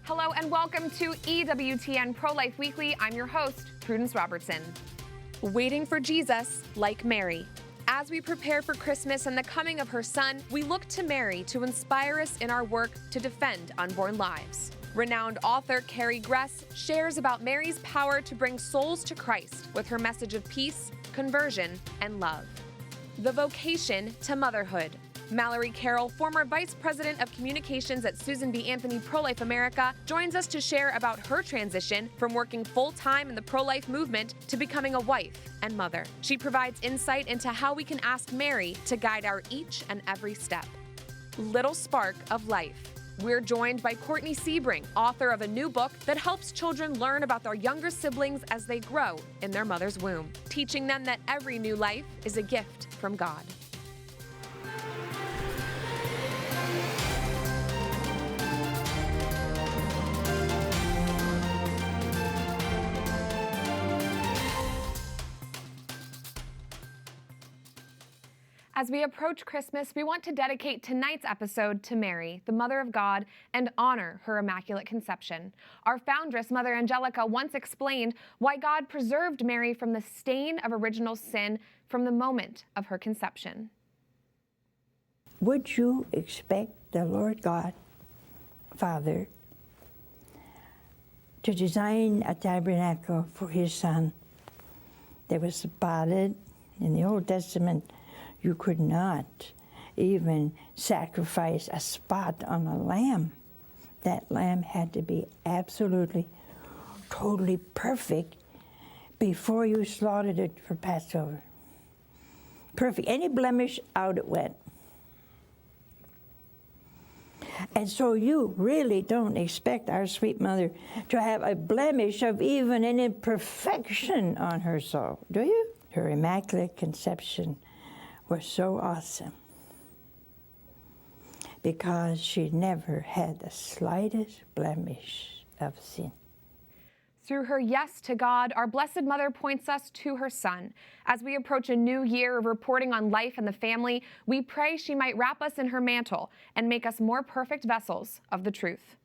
Hello and welcome to EWTN Pro-Life Weekly. I'm your host, Prudence Robertson. Waiting for Jesus like Mary. As we prepare for Christmas and the coming of her son, we look to Mary to inspire us in our work to defend unborn lives. Renowned author Carrie Grass shares about Mary's power to bring souls to Christ with her message of peace, conversion, and love. The vocation to motherhood. Mallory Carroll, former Vice President of Communications at Susan B. Anthony Pro-Life America, joins us to share about her transition from working full-time in the pro-life movement to becoming a wife and mother. She provides insight into how we can ask Mary to guide our each and every step. Little Spark of Life. We're joined by Courtney Sebring, author of a new book that helps children learn about their younger siblings as they grow in their mother's womb, teaching them that every new life is a gift from God. As we approach Christmas, we want to dedicate tonight's episode to Mary, the Mother of God, and honor her Immaculate Conception. Our foundress, Mother Angelica, once explained why God preserved Mary from the stain of original sin from the moment of her conception. Would you expect the Lord God, Father, to design a tabernacle for his Son that was spotted? In the Old Testament, you could not even sacrifice a spot on a lamb. That lamb had to be absolutely, totally perfect before you slaughtered it for Passover. Perfect. Any blemish, out it went. And so you really don't expect our sweet mother to have a blemish of even an imperfection on her soul, do you? Her Immaculate Conception was so awesome because she never had the slightest blemish of sin. Through her yes to God, our Blessed Mother points us to her Son. As we approach a new year of reporting on life and the family, we pray she might wrap us in her mantle and make us more perfect vessels of the truth.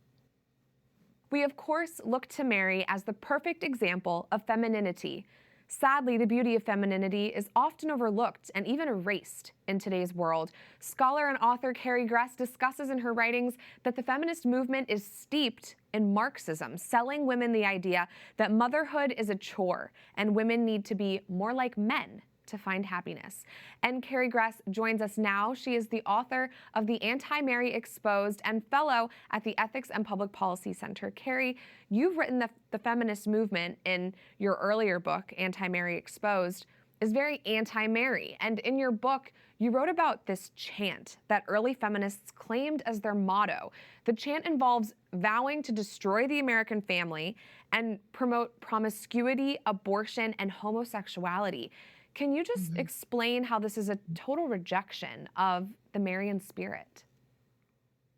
We, of course, look to Mary as the perfect example of femininity. Sadly, the beauty of femininity is often overlooked and even erased in today's world. Scholar and author Carrie Grass discusses in her writings that the feminist movement is steeped in Marxism, selling women the idea that motherhood is a chore and women need to be more like men to find happiness. And Carrie Grass joins us now. She is the author of The Anti-Mary Exposed and fellow at the Ethics and Public Policy Center. Carrie, you've written the feminist movement in your earlier book, Anti-Mary Exposed, is very anti-Mary. And in your book, you wrote about this chant that early feminists claimed as their motto. The chant involves vowing to destroy the American family and promote promiscuity, abortion, and homosexuality. Can you just explain how this is a total rejection of the Marian spirit?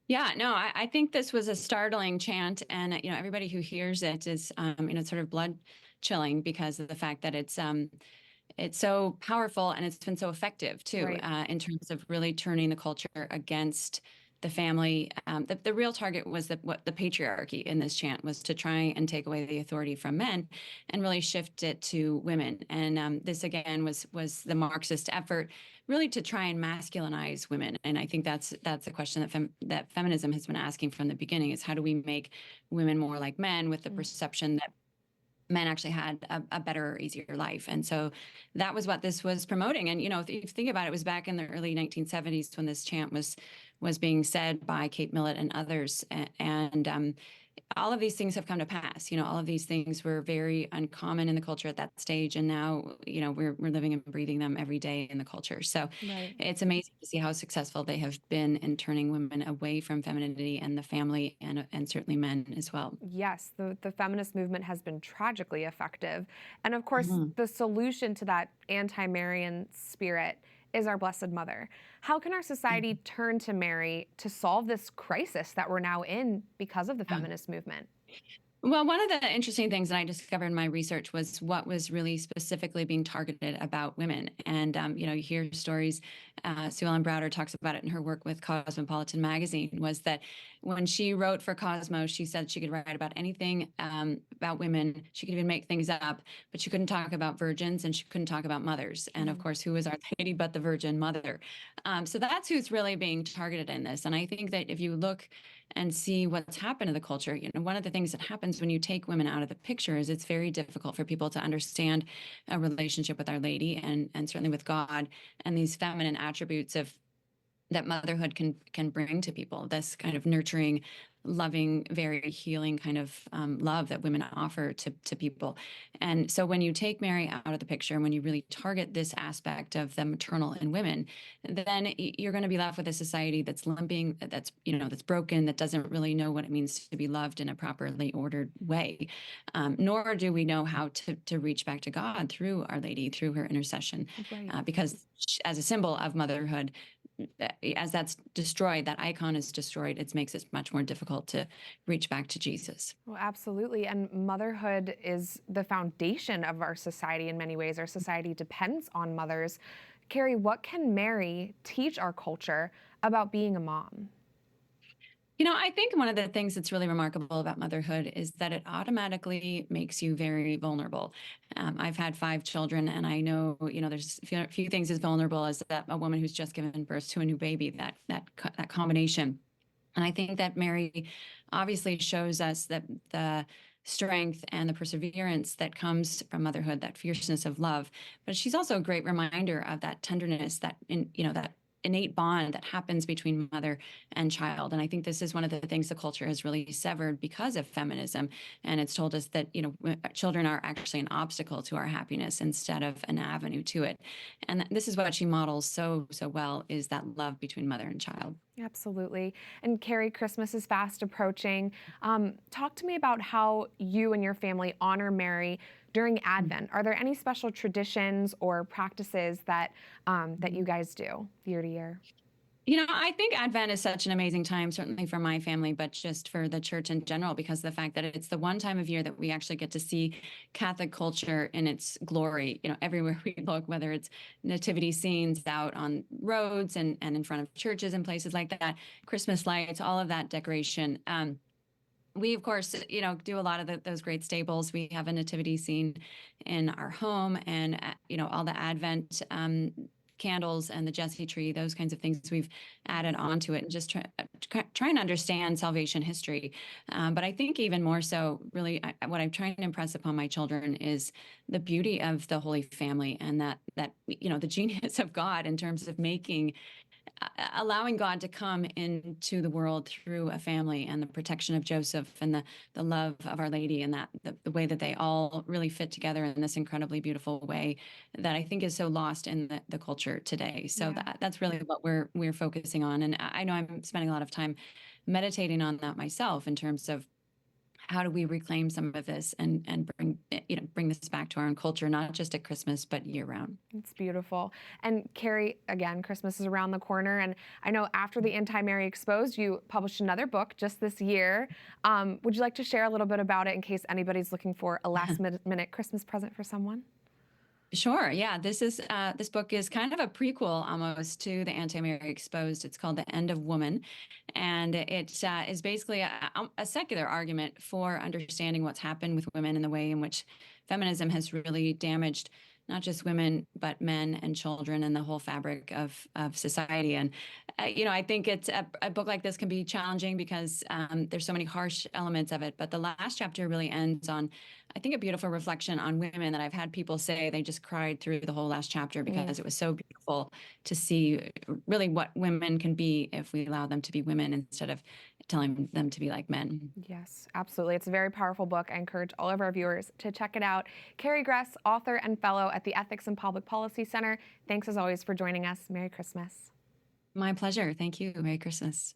Yeah, no, I think this was a startling chant, and everybody who hears it is sort of blood chilling because of the fact that it's so powerful and it's been so effective too, Right. in terms of really turning the culture against the family. The real target was what the patriarchy in this chant was, to try and take away the authority from men and really shift it to women. And this again was the Marxist effort really to try and masculinize women. And I think that's a question that feminism has been asking from the beginning, is how do we make women more like men, with the perception that men actually had a better, easier life. And so that was what this was promoting. And, if you think about it, it was back in the early 1970s when this chant was being said by Kate Millett and others. And all of these things have come to pass. All of these things were very uncommon in the culture at that stage. And now, we're living and breathing them every day in the culture. So Right. It's amazing to see how successful they have been in turning women away from femininity and the family, and certainly men as well. Yes, the feminist movement has been tragically effective. And of course, the solution to that anti-Marian spirit is our Blessed Mother. How can our society turn to Mary to solve this crisis that we're now in because of the feminist movement? Well, one of the interesting things that I discovered in my research was what was really specifically being targeted about women. And, you hear stories, Sue Ellen Browder talks about it in her work with Cosmopolitan magazine, was that when she wrote for Cosmos, she said she could write about anything about women. She could even make things up, but she couldn't talk about virgins and she couldn't talk about mothers. And of course, who is Our Lady but the Virgin Mother? So that's who's really being targeted in this. And I think that if you look and see what's happened to the culture, one of the things that happens when you take women out of the picture is it's very difficult for people to understand a relationship with Our Lady and certainly with God and these feminine attributes of that motherhood can bring to people, this kind of nurturing, loving, very healing kind of love that women offer to people. And so when you take Mary out of the picture, and when you really target this aspect of the maternal in women, then you're going to be left with a society that's limping, that's broken, that doesn't really know what it means to be loved in a properly ordered way. Nor do we know how to reach back to God through Our Lady, through her intercession, Right. because as a symbol of motherhood, as that's destroyed, that icon is destroyed, it makes it much more difficult to reach back to Jesus. Well, absolutely. And motherhood is the foundation of our society in many ways. Our society depends on mothers. Carrie, what can Mary teach our culture about being a mom? I think one of the things that's really remarkable about motherhood is that it automatically makes you very vulnerable. I've had 5 children, and I know, there's few things as vulnerable as that a woman who's just given birth to a new baby, that combination. And I think that Mary obviously shows us that the strength and the perseverance that comes from motherhood, that fierceness of love. But she's also a great reminder of that tenderness, that innate bond that happens between mother and child. And I think this is one of the things the culture has really severed because of feminism. And it's told us that, children are actually an obstacle to our happiness instead of an avenue to it. And this is what she models so well, is that love between mother and child. Absolutely. And Carrie, Christmas is fast approaching. Talk to me about how you and your family honor Mary during Advent. Are there any special traditions or practices that you guys do year to year? I think Advent is such an amazing time, certainly for my family, but just for the church in general, because of the fact that it's the one time of year that we actually get to see Catholic culture in its glory, everywhere we look, whether it's nativity scenes out on roads and in front of churches and places like that, Christmas lights, all of that decoration. We, of course, do a lot of those great staples. We have a nativity scene in our home, and, all the Advent candles and the Jesse tree, those kinds of things we've added onto it, and just trying to understand salvation history. But I think even more so, really, what I'm trying to impress upon my children is the beauty of the Holy Family, and that the genius of God in terms of allowing God to come into the world through a family, and the protection of Joseph, and the love of Our Lady, and the way that they all really fit together in this incredibly beautiful way that I think is so lost in the culture today. So that's really what we're focusing on. And I know I'm spending a lot of time meditating on that myself, in terms of how do we reclaim some of this and bring this back to our own culture, not just at Christmas, but year round. It's beautiful. And Carrie, again, Christmas is around the corner. And I know after the Anti-Mary Exposed, you published another book just this year. Would you like to share a little bit about it in case anybody's looking for a last minute Christmas present for someone? Sure. Yeah. This book is kind of a prequel almost to the Anti-Mary Exposed. It's called The End of Woman. And it is basically a secular argument for understanding what's happened with women and the way in which feminism has really damaged not just women, but men and children and the whole fabric of society. And, I think it's a book like this can be challenging because there's so many harsh elements of it. But the last chapter really ends on, I think, a beautiful reflection on women that I've had people say they just cried through the whole last chapter because it was so beautiful to see really what women can be if we allow them to be women instead of telling them to be like men. Yes, absolutely. It's a very powerful book. I encourage all of our viewers to check it out. Carrie Grass, author and fellow at the Ethics and Public Policy Center. Thanks as always for joining us. Merry Christmas. My pleasure. Thank you. Merry Christmas.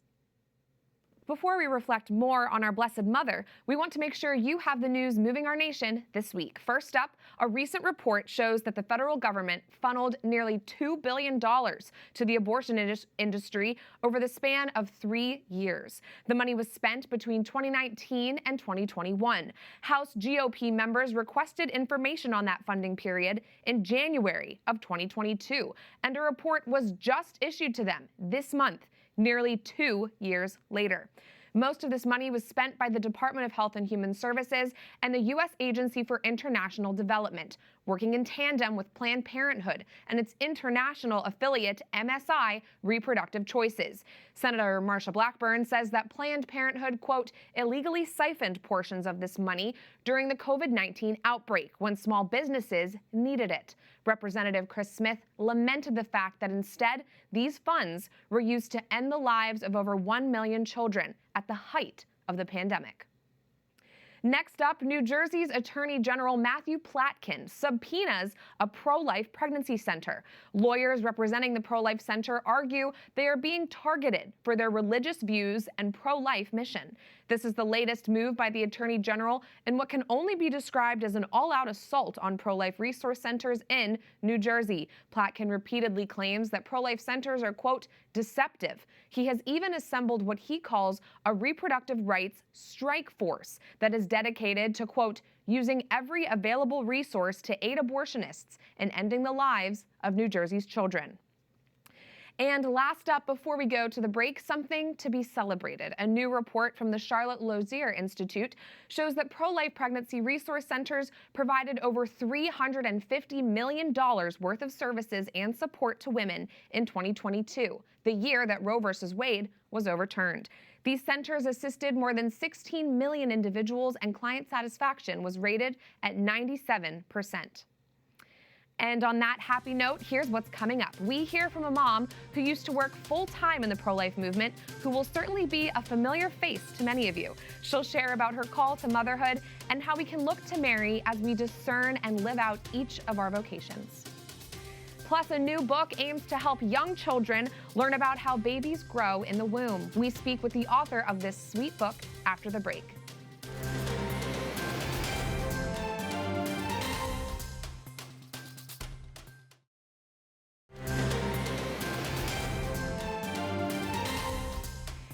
Before we reflect more on our Blessed Mother, we want to make sure you have the news moving our nation this week. First up, a recent report shows that the federal government funneled nearly $2 billion to the abortion industry over the span of 3 years. The money was spent between 2019 and 2021. House GOP members requested information on that funding period in January of 2022, and a report was just issued to them this month, nearly 2 years later. Most of this money was spent by the Department of Health and Human Services and the U.S. Agency for International Development, working in tandem with Planned Parenthood and its international affiliate, MSI Reproductive Choices. Senator Marsha Blackburn says that Planned Parenthood, quote, illegally siphoned portions of this money during the COVID-19 outbreak when small businesses needed it. Representative Chris Smith lamented the fact that instead, these funds were used to end the lives of over 1 million children at the height of the pandemic. Next up, New Jersey's Attorney General Matthew Platkin subpoenas a pro-life pregnancy center. Lawyers representing the pro-life center argue they are being targeted for their religious views and pro-life mission. This is the latest move by the Attorney General in what can only be described as an all-out assault on pro-life resource centers in New Jersey. Platkin repeatedly claims that pro-life centers are, quote, deceptive. He has even assembled what he calls a reproductive rights strike force that is dedicated to, quote, using every available resource to aid abortionists in ending the lives of New Jersey's children. And last up, before we go to the break, something to be celebrated. A new report from the Charlotte Lozier Institute shows that pro-life pregnancy resource centers provided over $350 million worth of services and support to women in 2022, the year that Roe v. Wade was overturned. These centers assisted more than 16 million individuals, and client satisfaction was rated at 97%. And on that happy note, here's what's coming up. We hear from a mom who used to work full-time in the pro-life movement, who will certainly be a familiar face to many of you. She'll share about her call to motherhood and how we can look to Mary as we discern and live out each of our vocations. Plus, a new book aims to help young children learn about how babies grow in the womb. We speak with the author of this sweet book after the break.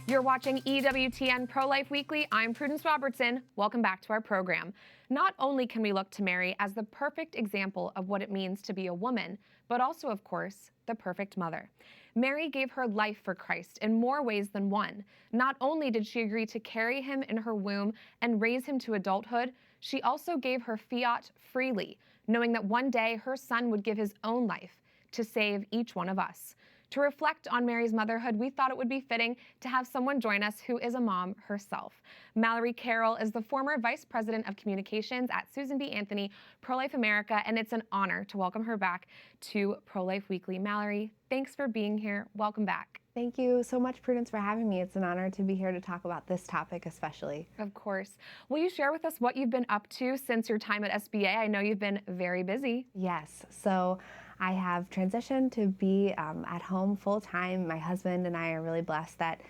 You're watching EWTN Pro-Life Weekly. I'm Prudence Robertson. Welcome back to our program. Not only can we look to Mary as the perfect example of what it means to be a woman, but also, of course, the perfect mother. Mary gave her life for Christ in more ways than one. Not only did she agree to carry him in her womb and raise him to adulthood, she also gave her fiat freely, knowing that one day her son would give his own life to save each one of us. To reflect on Mary's motherhood, we thought it would be fitting to have someone join us who is a mom herself. Mallory Carroll is the former Vice President of Communications at Susan B. Anthony, Pro-Life America, and it's an honor to welcome her back to Pro-Life Weekly. Mallory, thanks for being here. Welcome back. Thank you so much, Prudence, for having me. It's an honor to be here to talk about this topic especially. Of course. Will you share with us what you've been up to since your time at SBA? I know you've been very busy. Yes. So I have transitioned to be at home full-time. My husband and I are really blessed that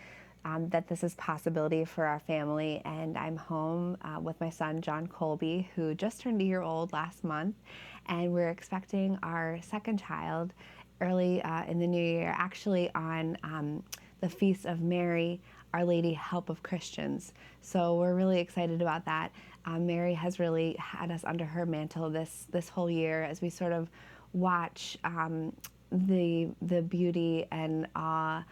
this is a possibility for our family, and I'm home with my son, John Colby, who just turned a year old last month, and we're expecting our second child early in the new year, actually on the Feast of Mary, Our Lady, Help of Christians. So we're really excited about that. Mary has really had us under her mantle this whole year as we sort of watch the beauty and awe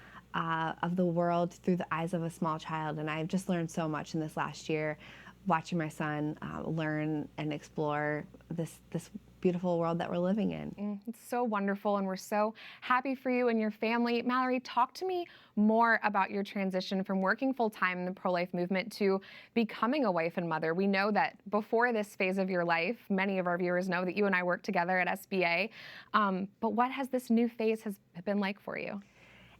of the world through the eyes of a small child. And I've just learned so much in this last year, watching my son learn and explore this beautiful world that we're living in. It's so wonderful, and we're so happy for you and your family. Mallory, talk to me more about your transition from working full-time in the pro-life movement to becoming a wife and mother. We know that before this phase of your life, many of our viewers know that you and I worked together at SBA, but what has this new phase has been like for you?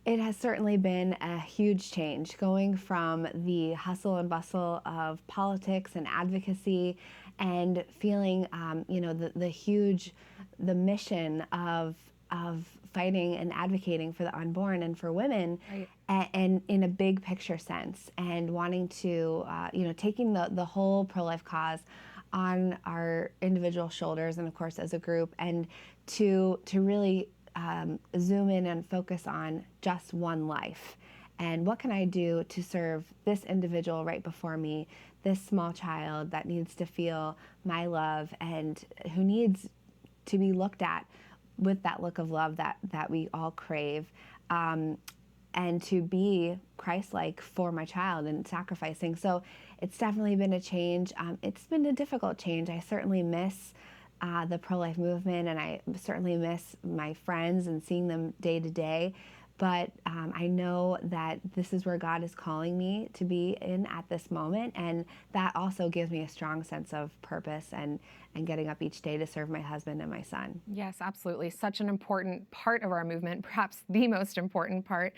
It has certainly been a huge change, going from the hustle and bustle of politics and advocacy and feeling, the mission of fighting and advocating for the unborn and for women, right, and in a big picture sense, and wanting to, taking the whole pro-life cause on our individual shoulders and, of course, as a group, and to really zoom in and focus on just one life. And what can I do to serve this individual right before me, this small child that needs to feel my love and who needs to be looked at with that look of love that we all crave. and to be Christ-like for my child and sacrificing. So it's definitely been a change. It's been a difficult change. I certainly miss the pro-life movement, and I certainly miss my friends and seeing them day to day. But I know that this is where God is calling me to be in at this moment, and that also gives me a strong sense of purpose and getting up each day to serve my husband and my son. Yes, absolutely. Such an important part of our movement, perhaps the most important part.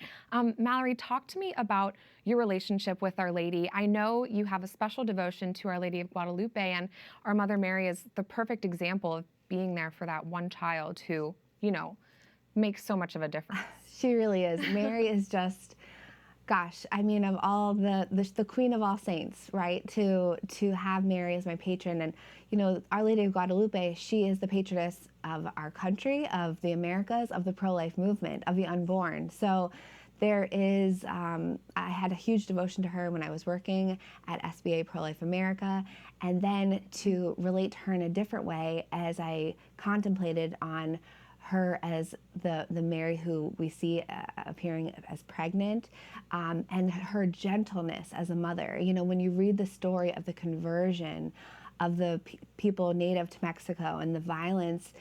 Mallory, talk to me about your relationship with Our Lady. I know you have a special devotion to Our Lady of Guadalupe, and our Mother Mary is the perfect example of being there for that one child who, makes so much of a difference. She really is. Mary is just, gosh, I mean, of all the queen of all saints, right? To have Mary as my patron, and Our Lady of Guadalupe, she is the patroness of our country, of the Americas, of the pro-life movement, of the unborn. So there is, I had a huge devotion to her when I was working at SBA Pro-Life America, and then to relate to her in a different way as I contemplated on her as the Mary who we see appearing as pregnant, and her gentleness as a mother. When you read the story of the conversion of the people native to Mexico and the violence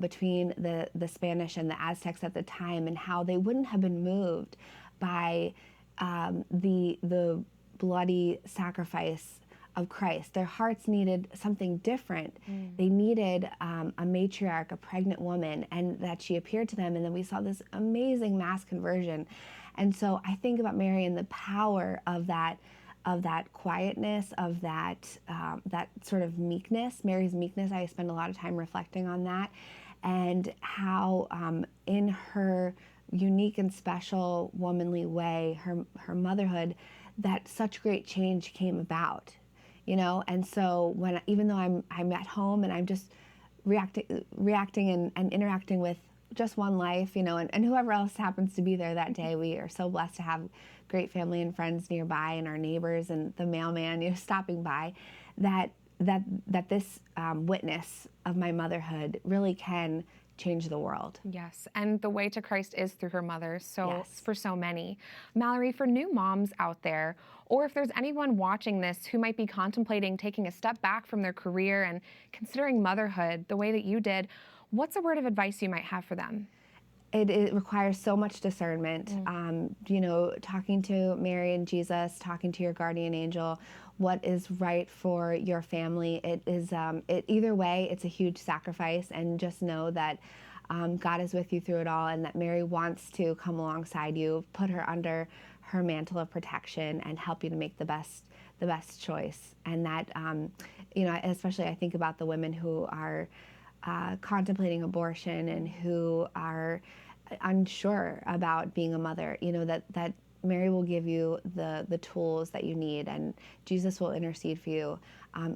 between the Spanish and the Aztecs at the time, and how they wouldn't have been moved by the bloody sacrifice of Christ. Their hearts needed something different. They needed a matriarch, a pregnant woman, and that she appeared to them, and then we saw this amazing mass conversion. And so I think about Mary and the power of that quietness, of that sort of meekness, Mary's meekness. I spend a lot of time reflecting on that, and how in her unique and special womanly way, her motherhood, that such great change came about. And so even though I'm at home and I'm just reacting and interacting with just one life, and whoever else happens to be there that day, we are so blessed to have great family and friends nearby, and our neighbors and the mailman, stopping by, that this witness of my motherhood really can change the world. Yes, and the way to Christ is through her mother, so Yes. For so many. Mallory, for new moms out there, or if there's anyone watching this who might be contemplating taking a step back from their career and considering motherhood the way that you did, what's a word of advice you might have for them? It requires so much discernment. Talking to Mary and Jesus, talking to your guardian angel, what is right for your family. It is either way, it's a huge sacrifice, and just know that God is with you through it all, and that Mary wants to come alongside you, put her under her mantle of protection, and help you to make the best choice. And that especially I think about the women who are contemplating abortion and who are unsure about being a mother, that Mary will give you the tools that you need, and Jesus will intercede for you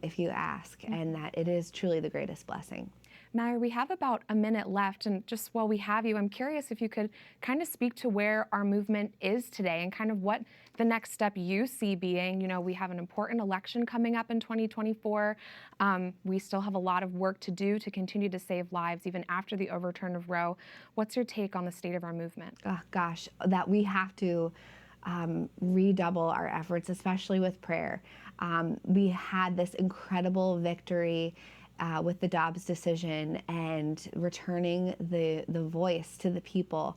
if you ask, and that it is truly the greatest blessing. Mallory, we have about a minute left, and just while we have you, I'm curious if you could kind of speak to where our movement is today and kind of what the next step you see being. We have an important election coming up in 2024. We still have a lot of work to do to continue to save lives even after the overturn of Roe. What's your take on the state of our movement? Oh, gosh, that we have to redouble our efforts, especially with prayer. We had this incredible victory with the Dobbs decision and returning the voice to the people.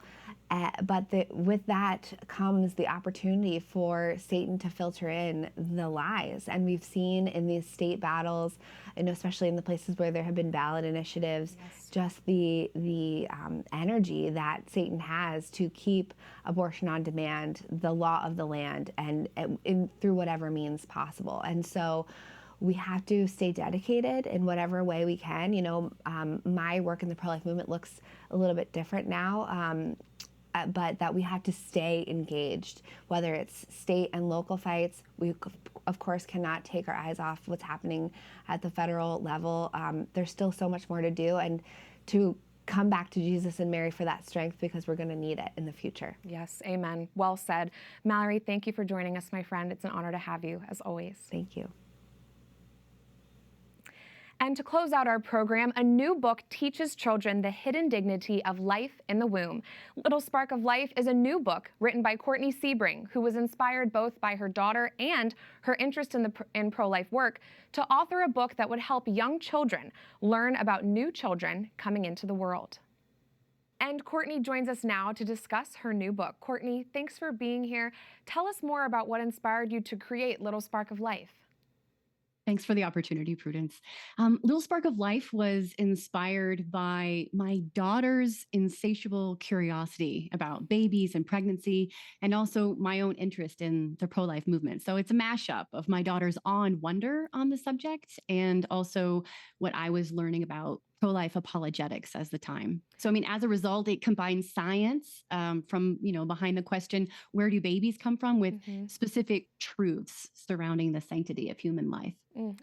But with that comes the opportunity for Satan to filter in the lies. And we've seen in these state battles, and especially in the places where there have been ballot initiatives, just the energy that Satan has to keep abortion on demand, the law of the land, and through whatever means possible. And so we have to stay dedicated in whatever way we can. My work in the pro-life movement looks a little bit different now, but that we have to stay engaged, whether it's state and local fights. We, of course, cannot take our eyes off what's happening at the federal level. There's still so much more to do, and to come back to Jesus and Mary for that strength, because we're going to need it in the future. Yes, amen. Well said. Mallory, thank you for joining us, my friend. It's an honor to have you, as always. Thank you. And And to close out our program, a new book teaches children the hidden dignity of life in the womb. Little Spark of Life is a new book written by Courtney Sebring, who was inspired both by her daughter and her interest in pro-life work to author a book that would help young children learn about new children coming into the world. And Courtney joins us now to discuss her new book. Courtney, thanks for being here. Tell us more about what inspired you to create Little Spark of Life. Thanks for the opportunity, Prudence. Little Spark of Life was inspired by my daughter's insatiable curiosity about babies and pregnancy, and also my own interest in the pro-life movement. So it's a mashup of my daughter's awe and wonder on the subject, and also what I was learning about pro-life apologetics as the time. So, I mean, as a result, it combines science from, behind the question, where do babies come from, with specific truths surrounding the sanctity of human life.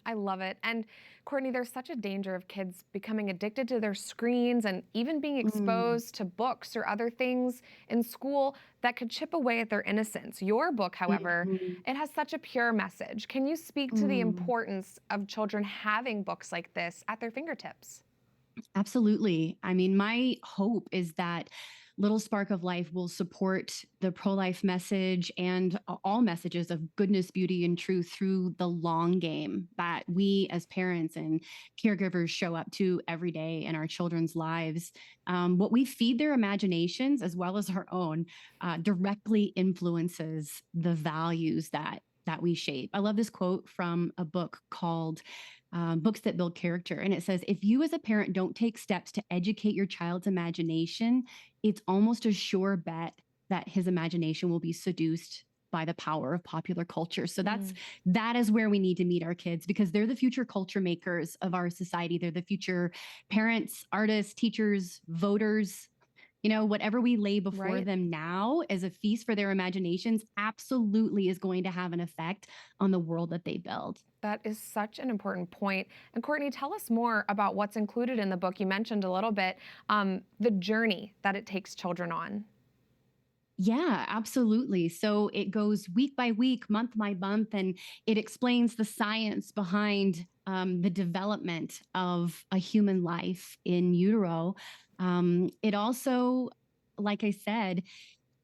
I love it. And Courtney, there's such a danger of kids becoming addicted to their screens and even being exposed to books or other things in school that could chip away at their innocence. Your book, however, it has such a pure message. Can you speak to the importance of children having books like this at their fingertips? Absolutely. I mean, my hope is that Little Spark of Life will support the pro-life message and all messages of goodness, beauty, and truth through the long game that we as parents and caregivers show up to every day in our children's lives. What we feed their imaginations, as well as our own, directly influences the values that we shape. I love this quote from a book called Books That Build Character. And it says, if you as a parent don't take steps to educate your child's imagination, it's almost a sure bet that his imagination will be seduced by the power of popular culture. So that is where we need to meet our kids, because they're the future culture makers of our society. They're the future parents, artists, teachers, voters. Whatever we lay before them now as a feast for their imaginations absolutely is going to have an effect on the world that they build. That is such an important point. And Courtney, tell us more about what's included in the book. You mentioned a little bit the journey that it takes children on. Yeah, absolutely. So it goes week by week, month by month, and it explains the science behind the development of a human life in utero. It also, like I said,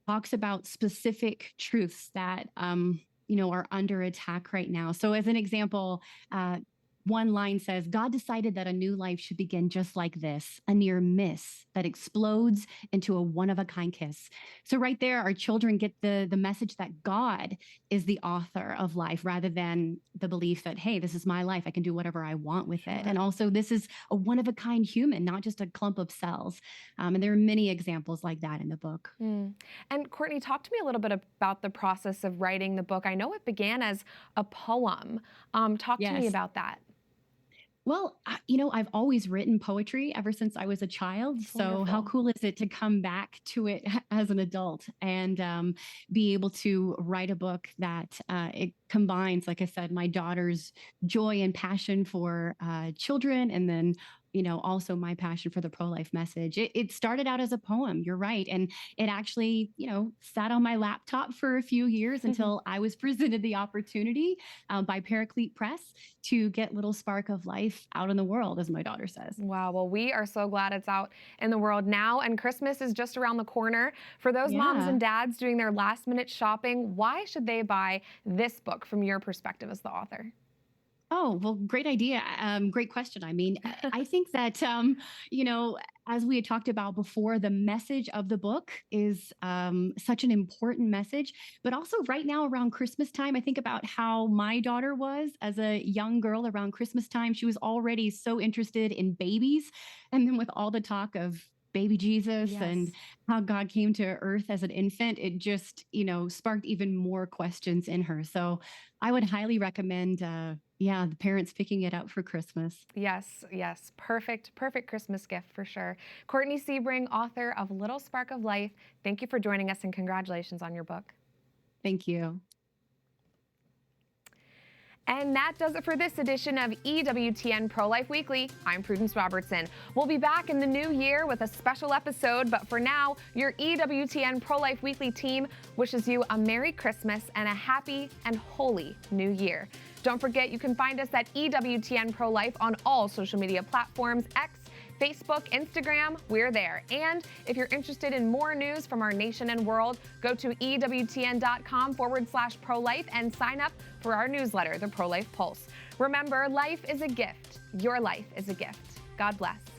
talks about specific truths that, are under attack right now. So as an example, one line says, God decided that a new life should begin just like this, a near miss that explodes into a one-of-a-kind kiss. So right there, our children get the message that God is the author of life, rather than the belief that, hey, this is my life, I can do whatever I want with it. And also, this is a one-of-a-kind human, not just a clump of cells. And there are many examples like that in the book. And Courtney, talk to me a little bit about the process of writing the book. I know it began as a poem. Talk to me about that. Well, I've always written poetry ever since I was a child. That's so wonderful. How cool is it to come back to it as an adult and be able to write a book that it combines, like I said, my daughter's joy and passion for children, and then also my passion for the pro-life message. It started out as a poem, you're right. And it actually, sat on my laptop for a few years until I was presented the opportunity by Paraclete Press to get Little Spark of Life out in the world, as my daughter says. Wow. Well, we are so glad it's out in the world now, and Christmas is just around the corner. For those moms and dads doing their last minute shopping, why should they buy this book from your perspective as the author? Oh, well, great idea. Great question. I mean, I think that, as we had talked about before, the message of the book is such an important message. But also right now around Christmas time, I think about how my daughter was as a young girl around Christmas time. She was already so interested in babies. And then with all the talk of baby Jesus and how God came to earth as an infant, it just, sparked even more questions in her. So I would highly recommend, the parents picking it up for Christmas. Yes. Perfect Christmas gift for sure. Courtney Sebring, author of Little Spark of Life, thank you for joining us, and congratulations on your book. Thank you. And that does it for this edition of EWTN Pro-Life Weekly. I'm Prudence Robertson. We'll be back in the new year with a special episode, but for now, your EWTN Pro-Life Weekly team wishes you a Merry Christmas and a happy and holy New Year. Don't forget, you can find us at EWTN Pro-Life on all social media platforms, X, Facebook, Instagram, we're there. And if you're interested in more news from our nation and world, go to EWTN.com/pro-life and sign up for our newsletter, the Pro-Life Pulse. Remember, life is a gift. Your life is a gift. God bless.